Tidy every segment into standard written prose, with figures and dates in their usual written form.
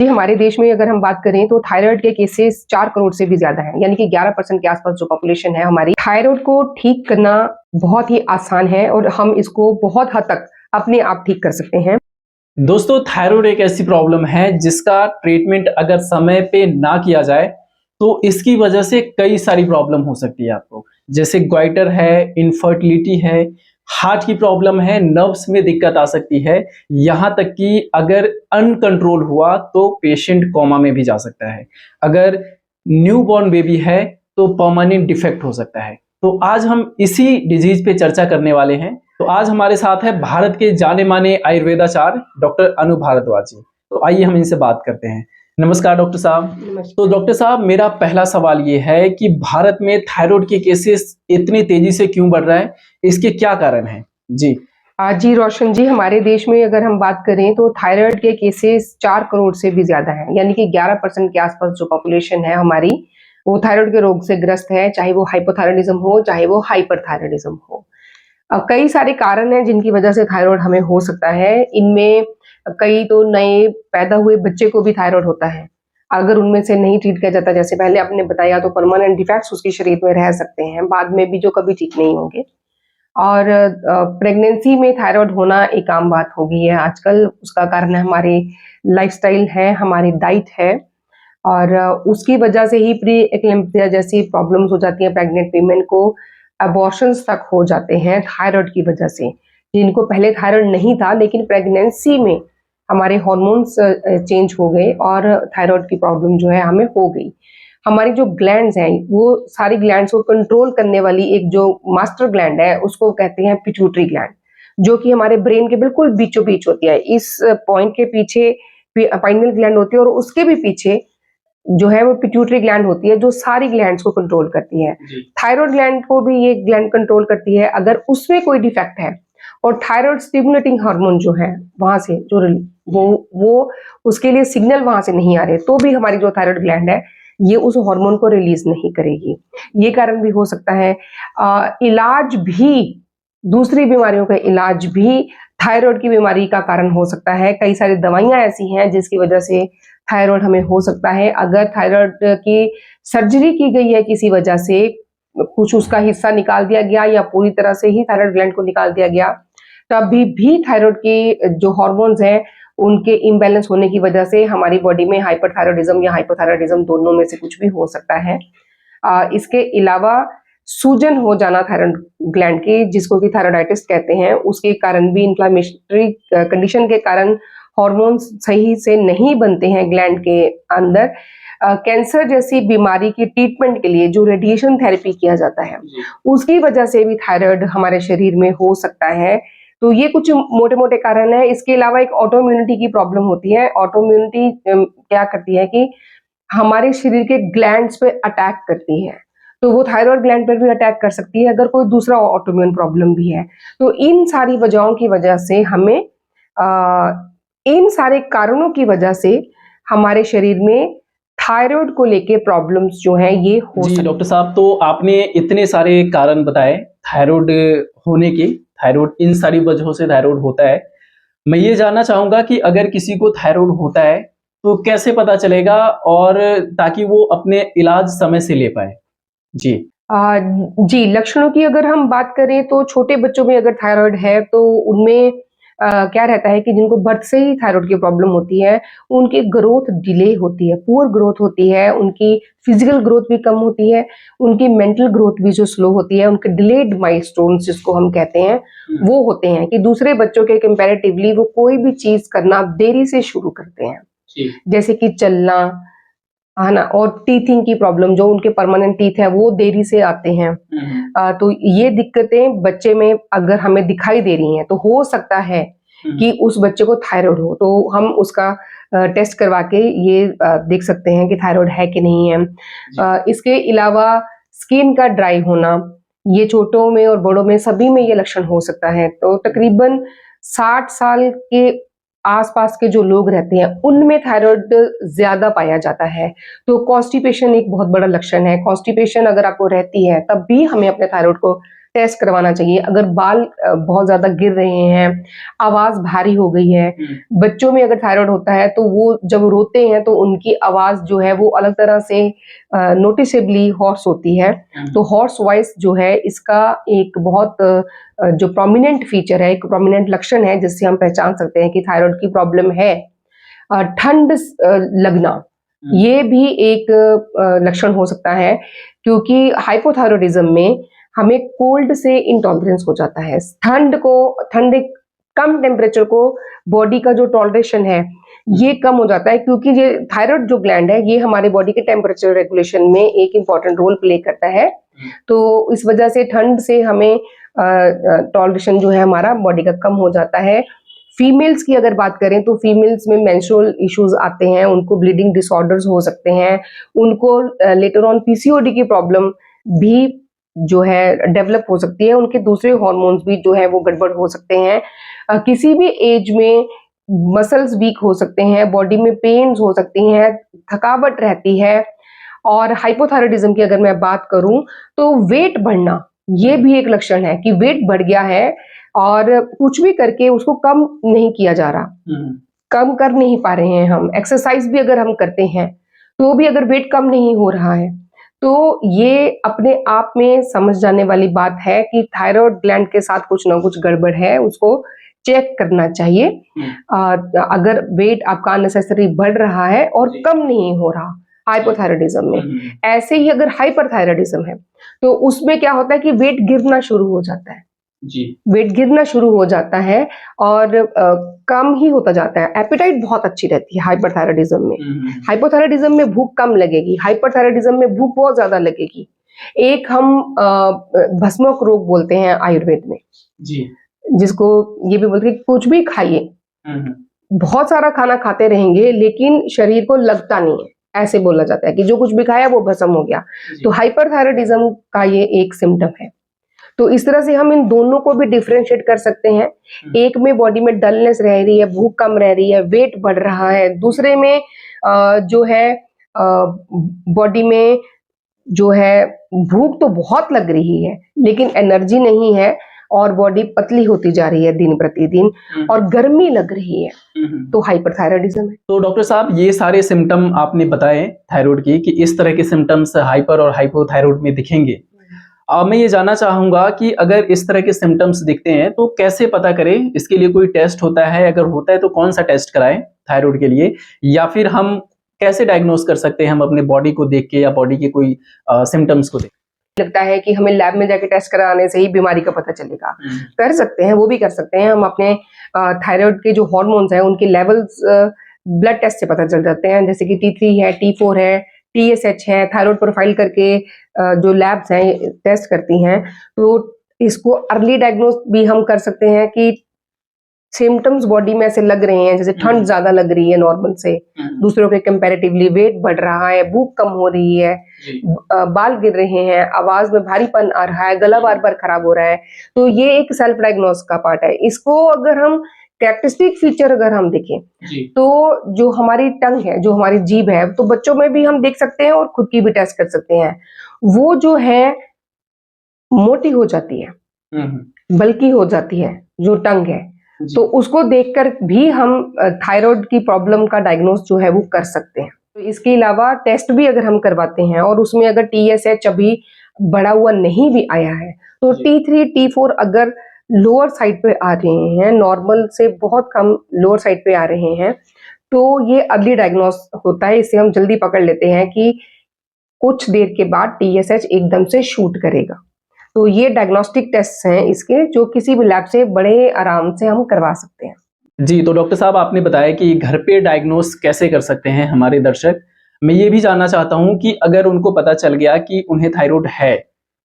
जी, हमारे देश में अगर हम बात करें तो थायराइड के केसेस 4 करोड़ से भी ज़्यादा हैं, यानी कि 11% के आसपास जो पॉपुलेशन है हमारी। थायराइड को ठीक करना बहुत ही आसान है और हम इसको बहुत हद तक अपने आप ठीक कर सकते हैं। दोस्तों, थायराइड एक ऐसी प्रॉब्लम है जिसका ट्रीटमेंट अगर समय पे ना किया जाए तो इसकी वजह से कई सारी प्रॉब्लम हो सकती है आपको। जैसे ग्वाइटर है, इनफर्टिलिटी है, हार्ट की प्रॉब्लम है, नर्व्स में दिक्कत आ सकती है। यहाँ तक कि अगर अनकंट्रोल हुआ तो पेशेंट कोमा में भी जा सकता है। अगर न्यूबॉर्न बेबी है तो परमानेंट डिफेक्ट हो सकता है। तो आज हम इसी डिजीज पे चर्चा करने वाले हैं। तो आज हमारे साथ है भारत के जाने माने आयुर्वेदाचार्य डॉक्टर अनु भारद्वाज जी। तो आइए हम इनसे बात करते हैं। नमस्कार डॉक्टर साहब। तो डॉक्टर साहब, मेरा पहला सवाल ये है कि भारत में थायराइड के केसेस इतनी तेजी से क्यों बढ़ रहा है, इसके क्या कारण हैं? जी। जी रोशन जी, हमारे देश में अगर हम बात करें तो थायराइड के केसेस 4 करोड़ से भी ज़्यादा हैं, यानी कि 11% के आसपास जो पॉपुलेशन है हमारी, वो थायराइड के रोग से ग्रस्त है, चाहे वो हाइपोथायरायडिज्म हो, चाहे वो हाइपरथायरायडिज्म हो। कई सारे कारण हैं जिनकी वजह से थायराइड हमें हो सकता है। इनमें कई तो नए पैदा हुए बच्चे को भी थायराइड होता है। अगर उनमें से नहीं ट्रीट किया जाता, जैसे पहले आपने बताया, तो परमानेंट डिफेक्ट्स उसके शरीर में रह सकते हैं, बाद में भी जो कभी ठीक नहीं होंगे। और प्रेगनेंसी में थायराइड होना एक आम बात हो गई है आजकल। उसका कारण हमारी लाइफस्टाइल है, हमारी डाइट है, और उसकी वजह से ही प्री एक्लेम्पिया जैसी प्रॉब्लम्स हो जाती हैं प्रेग्नेंट वीमेन को। अबॉर्शंस तक हो जाते हैं थायराइड की वजह से, जिनको पहले थायराइड नहीं था, लेकिन प्रेगनेंसी में हमारे हार्मोन्स चेंज हो गए और थायराइड की प्रॉब्लम जो है हमें हो गई। हमारी जो ग्लैंड्स हैं, वो सारी ग्लैंड्स को कंट्रोल करने वाली एक जो मास्टर ग्लैंड है, उसको कहते हैं पिट्यूटरी ग्लैंड, जो कि हमारे ब्रेन के बिल्कुल बीचों बीच होती है। इस पॉइंट के पीछे पाइनियल ग्लैंड होती है और उसके भी पीछे जो है वो पिट्यूटरी ग्लैंड होती है, जो सारी ग्लैंड्स को कंट्रोल करती है। थायराइड ग्लैंड को भी ये ग्लैंड कंट्रोल करती है। अगर उसमें कोई डिफेक्ट है और थायराइड स्टिमुलेटिंग हार्मोन जो है वहां से जो वो उसके लिए सिग्नल वहां से नहीं आ रहे, तो भी हमारी जो थायराइड ग्लैंड है ये उस हार्मोन को रिलीज नहीं करेगी। ये कारण भी हो सकता है। इलाज भी, दूसरी बीमारियों का इलाज भी थायराइड की बीमारी का कारण हो सकता है। कई सारी दवाइयां ऐसी हैं जिसकी वजह से थायराइड हमें हो सकता है। अगर थायराइड की सर्जरी की गई है किसी वजह से, कुछ उसका हिस्सा निकाल दिया गया या पूरी तरह से ही थायराइड ग्लैंड को निकाल दिया गया, तभी भी थायराइड के जो हार्मोन्स हैं उनके इम्बैलेंस होने की वजह से हमारी बॉडी में हाइपरथायरायडिज्म या हाइपोथायरायडिज्म दोनों में से कुछ भी हो सकता है। इसके अलावा सूजन हो जाना थायराइड ग्लैंड की, जिसको कि थायराइडाइटिस कहते हैं, उसके कारण भी, इन्फ्लेमेटरी कंडीशन के कारण हार्मोन्स सही से नहीं बनते हैं ग्लैंड के अंदर। कैंसर जैसी बीमारी की ट्रीटमेंट के लिए जो रेडिएशन थेरेपी किया जाता है, उसकी वजह से भी थायराइड हमारे शरीर में हो सकता है। तो ये कुछ मोटे मोटे कारण है। इसके अलावा एक ऑटोइम्यूनिटी की प्रॉब्लम होती है। ऑटोइम्यूनिटी क्या करती है कि हमारे शरीर के ग्लैंड्स पे अटैक करती है, तो वो थायराइड ग्लैंड पर भी अटैक कर सकती है अगर कोई दूसरा ऑटोइम्यून प्रॉब्लम भी है। तो इन सारी वजहों की वजह से हमें इन सारे कारणों की वजह से हमारे शरीर में थायराइड को लेके प्रॉब्लम्स जो है ये हो जी सकती डॉक्टर साहब, तो आपने इतने सारे कारण बताए थायराइड होने के। थायराइड इन सारी वजहों से थायराइड होता है। मैं ये जानना चाहूंगा कि अगर किसी को थायराइड होता है तो कैसे पता चलेगा, और ताकि वो अपने इलाज समय से ले पाए। जी। जी, लक्षणों की अगर हम बात करें तो छोटे बच्चों में अगर थायराइड है तो उनमें क्या रहता है कि जिनको बर्थ से ही थायराइड की प्रॉब्लम होती है, उनकी ग्रोथ डिले होती है, पुअर ग्रोथ होती है, उनकी फिजिकल ग्रोथ भी कम होती है, उनकी मेंटल ग्रोथ भी जो स्लो होती है, उनके डिलेड माइलस्टोन्स जिसको हम कहते हैं, वो होते हैं कि दूसरे बच्चों के कंपैरेटिवली वो कोई भी चीज करना देरी से शुरू करते हैं, जैसे कि चलना, है ना, और टीथिंग की प्रॉब्लम, जो उनके परमानेंट टीथ है वो देरी से आते हैं। तो ये दिक्कतें बच्चे में अगर हमें दिखाई दे रही हैं तो हो सकता है कि उस बच्चे को थायराइड हो। तो हम उसका टेस्ट करवा के ये देख सकते हैं कि थायराइड है कि नहीं है। इसके अलावा स्किन का ड्राई होना, ये छोटों में और बड़ों में सभी में ये लक्षण हो सकता है। तो तकरीबन 60 साल के आसपास के जो लोग रहते हैं उनमें थायराइड ज्यादा पाया जाता है। तो कॉन्स्टिपेशन एक बहुत बड़ा लक्षण है। कॉन्स्टिपेशन अगर आपको रहती है तब भी हमें अपने थायराइड को टेस्ट करवाना चाहिए। अगर बाल बहुत ज्यादा गिर रहे हैं, आवाज भारी हो गई है, बच्चों में अगर थायराइड होता है तो वो जब रोते हैं तो उनकी आवाज जो है वो अलग तरह से नोटिसेबली हॉर्स होती है। तो हॉर्स वॉइस जो है इसका एक बहुत जो प्रोमिनेंट फीचर है, एक प्रोमिनेंट लक्षण है जिससे हम पहचान सकते हैं कि थायराइड की प्रॉब्लम है। ठंड लगना ये भी एक लक्षण हो सकता है, क्योंकि हाइपोथायरॉयडिज्म में हमें कोल्ड से इंटॉलरेंस हो जाता है। ठंड एक कम टेम्परेचर को बॉडी का जो टॉलरेशन है ये कम हो जाता है, क्योंकि ये थायराइड जो ग्लैंड है ये हमारे बॉडी के टेम्परेचर रेगुलेशन में एक इंपॉर्टेंट रोल प्ले करता है। तो इस वजह से ठंड से हमें टॉलरेशन जो है हमारा बॉडी का कम हो जाता है। फीमेल्स की अगर बात करें तो फीमेल्स में मेंस्ट्रुअल इश्यूज आते हैं, उनको ब्लीडिंग डिसऑर्डर्स हो सकते हैं, उनको लेटर ऑन पीसीओडी की प्रॉब्लम भी जो है डेवलप हो सकती है, उनके दूसरे हार्मोन्स भी जो है वो गड़बड़ हो सकते हैं। किसी भी एज में मसल्स वीक हो सकते हैं, बॉडी में पेन्स हो सकती हैं, थकावट रहती है। और हाइपोथायरॉयडिज्म की अगर मैं बात करूं तो वेट बढ़ना ये भी एक लक्षण है कि वेट बढ़ गया है और कुछ भी करके उसको कम नहीं किया जा रहा, कम कर नहीं पा रहे हैं हम। एक्सरसाइज भी अगर हम करते हैं तो भी अगर वेट कम नहीं हो रहा है, तो ये अपने आप में समझ जाने वाली बात है कि थायराइड ग्लैंड के साथ कुछ ना कुछ गड़बड़ है, उसको चेक करना चाहिए। अगर वेट आपका अननेसेसरी बढ़ रहा है और कम नहीं हो रहा हाइपोथायरॉयडिज्म में, ऐसे ही अगर हाइपरथायरॉयडिज्म है तो उसमें क्या होता है कि वेट गिरना शुरू हो जाता है जी, वेट गिरना शुरू हो जाता है और कम ही होता जाता है। एपेटाइट बहुत अच्छी रहती है हाइपरथायरॉयडिज्म में। हाइपोथायरॉयडिज्म में भूख कम लगेगी, हाइपरथायरॉयडिज्म में भूख बहुत ज्यादा लगेगी। एक हम भस्मक रोग बोलते हैं आयुर्वेद में जी, जिसको ये भी बोलते हैं कि कुछ भी खाइए, बहुत सारा खाना खाते रहेंगे लेकिन शरीर को लगता नहीं है, ऐसे बोला जाता है कि जो कुछ भी खाया वो भस्म हो गया। तो हाइपरथायरॉयडिज्म का ये एक सिम्टम है। तो इस तरह से हम इन दोनों को भी डिफरेंशिएट कर सकते हैं। एक में बॉडी में डलनेस रह रही है, भूख कम रह रही है, वेट बढ़ रहा है। दूसरे में जो है बॉडी में जो है भूख तो बहुत लग रही है लेकिन एनर्जी नहीं है और बॉडी पतली होती जा रही है दिन प्रतिदिन और गर्मी लग रही है, तो हाइपरथायरॉयडिज्म है। तो डॉक्टर साहब ये सारे सिम्टम आपने बताए थायराइड की कि इस तरह के सिम्टम्स हाइपर और हाइपोथायराइड में दिखेंगे। अब मैं ये जानना चाहूंगा कि अगर इस तरह के सिम्टम्स दिखते हैं तो कैसे पता करें? इसके लिए कोई टेस्ट होता है? अगर होता है तो कौन सा टेस्ट कराएं थायराइड के लिए, या फिर हम कैसे डायग्नोस कर सकते हैं हम अपने बॉडी को देख के या बॉडी के कोई सिम्टम्स को देख? लगता है कि हमें लैब में जाके टेस्ट कराने से ही बीमारी का पता चलेगा। कर सकते हैं, वो भी कर सकते हैं। हम अपने थायराइड के जो हार्मोन्स हैं उनके लेवल्स ब्लड टेस्ट से पता चल जाते हैं, जैसे कि T3 है, T4 है, TSH है। थायराइड प्रोफाइल करके जो लैब्स हैं टेस्ट करती हैं, तो इसको अर्ली डायग्नोस भी हम कर सकते हैं कि सिम्टम्स बॉडी में ऐसे लग रहे हैं, जैसे ठंड ज्यादा लग रही है नॉर्मल से, दूसरों के कंपैरेटिवली वेट बढ़ रहा है, भूख कम हो रही है, बाल गिर रहे हैं, आवाज में भारीपन आ रहा है, गला बार बार खराब हो रहा है, तो ये एक सेल्फ डायग्नोस का पार्ट है। इसको अगर हम कैरेक्टरिस्टिक फीचर अगर हम देखें तो जो हमारी टंग है, जो हमारी जीभ है, तो बच्चों में भी हम देख सकते हैं और खुद की भी टेस्ट कर सकते हैं। वो जो है मोटी हो जाती है, बल्कि हो जाती है जो टंग है, तो उसको देखकर भी हम थायराइड की प्रॉब्लम का डायग्नोस जो है वो कर सकते हैं। तो इसके अलावा टेस्ट भी अगर हम करवाते हैं और उसमें अगर TSH अभी बढ़ा हुआ नहीं भी आया है, तो T3 T4 अगर लोअर साइड पे आ रहे हैं, नॉर्मल से बहुत कम लोअर साइड पे आ रहे हैं, तो ये अर्ली डायग्नोस होता है। इससे हम जल्दी पकड़ लेते हैं कि कुछ देर के बाद TSH एकदम से शूट करेगा। तो ये डायग्नोस्टिक टेस्ट हैं इसके, जो किसी भी लैब से बड़े आराम से हम करवा सकते हैं। जी, तो डॉक्टर साहब आपने बताया कि घर पे डायग्नोस कैसे कर सकते हैं हमारे दर्शक। मैं ये भी जानना चाहता हूँ कि अगर उनको पता चल गया कि उन्हें थायराइड है,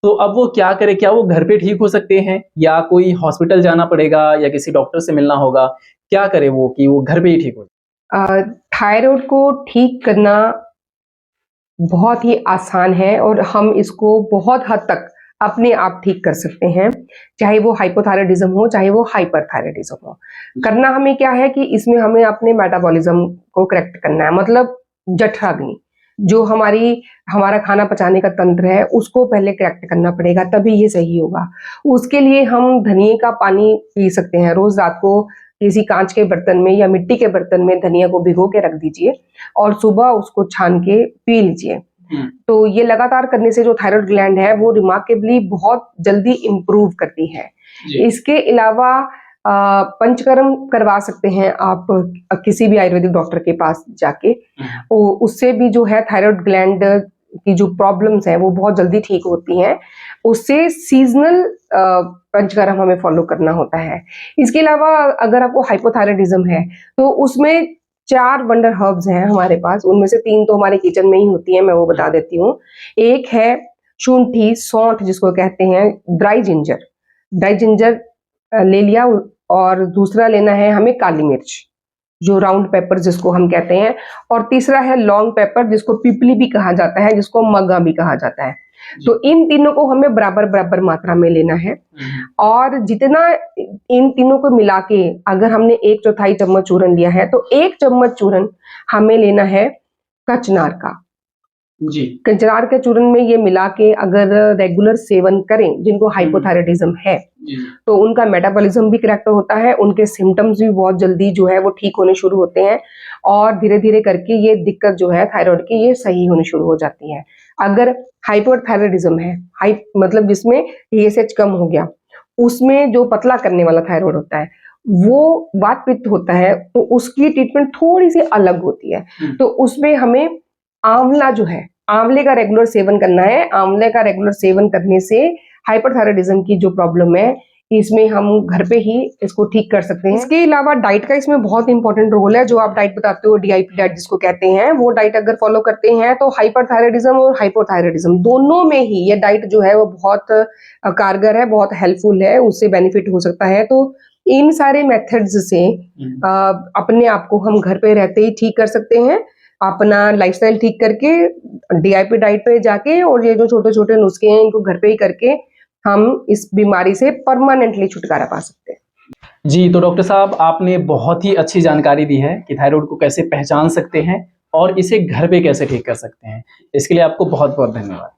तो अब वो क्या करें? क्या वो घर पे ठीक हो सकते हैं या कोई हॉस्पिटल जाना पड़ेगा या किसी डॉक्टर से मिलना होगा? क्या करे वो कि वो घर पे ही ठीक हो जाए? थायराइड को ठीक करना बहुत ही आसान है और हम इसको बहुत हद तक अपने आप ठीक कर सकते हैं, चाहे वो हाइपोथायरॉयडिज्म हो, चाहे वो हाइपरथायरॉयडिज्म हो। करना हमें क्या है कि इसमें हमें अपने मेटाबॉलिज्म को करेक्ट करना है, मतलब जठराग्नि। जो हमारा खाना पचाने का तंत्र है उसको पहले करेक्ट करना पड़ेगा, तभी ये सही होगा। उसके लिए हम धनिए का पानी पी सकते हैं। रोज रात को किसी कांच के बर्तन में या मिट्टी के बर्तन में धनिया को भिगो के रख दीजिए और सुबह उसको छान के पी लीजिए। तो ये लगातार करने से जो थायराइड ग्लैंड है वो रिमार्केबली बहुत जल्दी इम्प्रूव करती है। इसके अलावा पंचकर्म करवा सकते हैं आप किसी भी आयुर्वेदिक डॉक्टर के पास जाके। उससे भी जो है थायराइड ग्लैंड की जो प्रॉब्लम्स हैं वो बहुत जल्दी ठीक होती हैं। उससे सीजनल पंचकर्म हमें फॉलो करना होता है। इसके अलावा अगर आपको हाइपोथायराइडिज्म है तो उसमें 4 वंडर हर्ब्स हैं हमारे पास, उनमें से 3 तो हमारे किचन में ही होती हैं, मैं वो बता देती हूँ। एक है शुंठी, सौंठ जिसको कहते हैं, ड्राई जिंजर ले लिया, और दूसरा लेना है हमें काली मिर्च जो राउंड पेपर जिसको हम कहते हैं, और तीसरा है लॉन्ग पेपर जिसको पिपली भी कहा जाता है, जिसको मगा भी कहा जाता है। तो इन तीनों को हमें बराबर मात्रा में लेना है, और जितना इन तीनों को मिला के अगर हमने 1/4 चम्मच चूरन लिया है तो 1 चम्मच चूरन हमें लेना है कचनार का। जी, कचनार के चूरन में ये मिला के अगर रेगुलर सेवन करें जिनको हाइपोथायराइडिज्म है तो उनका मेटाबॉलिज्म भी करेक्ट होता है, उनके सिम्टम्स भी बहुत जल्दी जो है वो ठीक होने शुरू होते हैं, और धीरे धीरे करके ये दिक्कत जो है थायराइड की ये सही होनी शुरू हो जाती है। अगर हाइपोथायराइडिज्म है, मतलब जिसमें TSH कम हो गया, उसमें जो पतला करने वाला थायराइड होता है वो वात पित्त होता है, तो उसकी ट्रीटमेंट थोड़ी सी अलग होती है। तो उसमें हमें आंवला जो है, आंवले का रेगुलर सेवन करना है। आंवले का रेगुलर सेवन करने से हाइपरथायराइडिज्म की जो प्रॉब्लम है इसमें हम घर पे ही इसको ठीक कर सकते हैं। इसके अलावा डाइट का इसमें बहुत इंपॉर्टेंट रोल है। जो आप डाइट बताते हो DIP डाइट जिसको कहते हैं, वो डाइट अगर फॉलो करते हैं तो हाइपरथायराइडिज्म और हाइपोथायराइडिज्म दोनों में ही ये डाइट जो है वो बहुत कारगर है, बहुत हेल्पफुल है, उससे बेनिफिट हो सकता है। तो इन सारे मेथड्स से अपने आप को हम घर पे रहते ही ठीक कर सकते हैं, अपना लाइफस्टाइल ठीक करके DIP डाइट पे जाके, और ये जो छोटे छोटे नुस्खे हैं इनको घर पे ही करके हम इस बीमारी से परमानेंटली छुटकारा पा सकते हैं। जी, तो डॉक्टर साहब आपने बहुत ही अच्छी जानकारी दी है कि थायराइड को कैसे पहचान सकते हैं और इसे घर पे कैसे ठीक कर सकते हैं। इसके लिए आपको बहुत बहुत धन्यवाद।